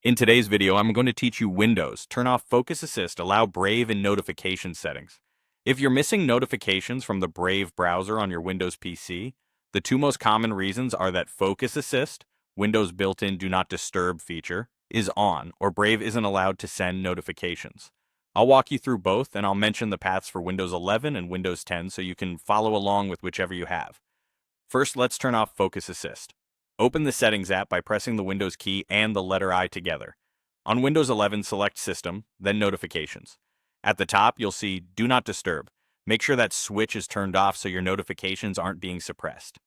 In today's video, I'm going to teach you Windows, turn off Focus Assist, allow Brave in notification settings. If you're missing notifications from the Brave browser on your Windows PC, the two most common reasons are that Focus Assist, Windows' built-in Do Not Disturb feature, is on, or Brave isn't allowed to send notifications. I'll walk you through both, and I'll mention the paths for Windows 11 and Windows 10 so you can follow along with whichever you have. First, let's turn off Focus Assist. Open the Settings app by pressing the Windows key and the letter I together. On Windows 11, select System, then Notifications. At the top, you'll see Do Not Disturb. Make sure that switch is turned off so your notifications aren't being suppressed.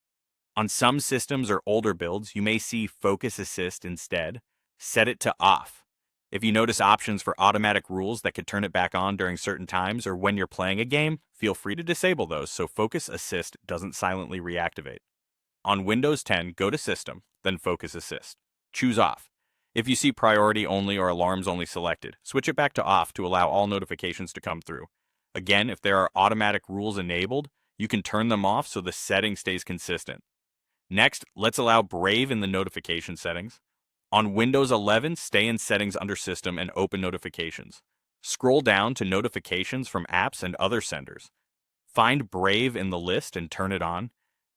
On some systems or older builds, you may see Focus Assist instead. Set it to Off. If you notice options for automatic rules that could turn it back on during certain times or when you're playing a game, feel free to disable those so Focus Assist doesn't silently reactivate. On Windows 10, go to System, then Focus Assist. Choose Off. If you see Priority Only or Alarms Only selected, switch it back to Off to allow all notifications to come through. Again, if there are automatic rules enabled, you can turn them off so the setting stays consistent. Next, let's allow Brave in the notification settings. On Windows 11, stay in Settings under System and open Notifications. Scroll down to Notifications from apps and other senders. Find Brave in the list and turn it on.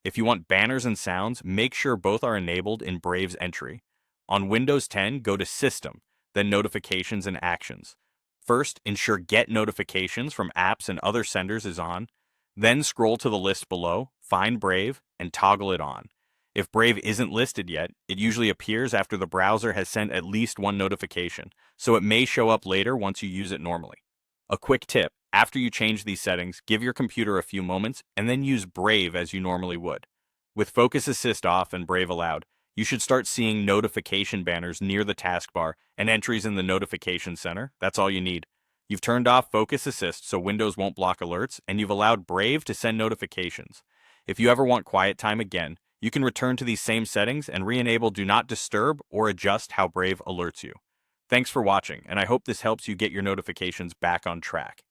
If you want banners and sounds, make sure both are enabled in Brave's entry. On Windows 10, go to System, then Notifications and Actions. First, ensure Get Notifications from apps and other senders is on. Then scroll to the list below, find Brave, and toggle it on. If Brave isn't listed yet, it usually appears after the browser has sent at least one notification, so it may show up later once you use it normally. A quick tip: after you change these settings, give your computer a few moments and then use Brave as you normally would. With Focus Assist off and Brave allowed, you should start seeing notification banners near the taskbar and entries in the notification center. That's all you need. You've turned off Focus Assist so Windows won't block alerts, and you've allowed Brave to send notifications. If you ever want quiet time again, you can return to these same settings and re-enable Do Not Disturb or adjust how Brave alerts you. Thanks for watching, and I hope this helps you get your notifications back on track.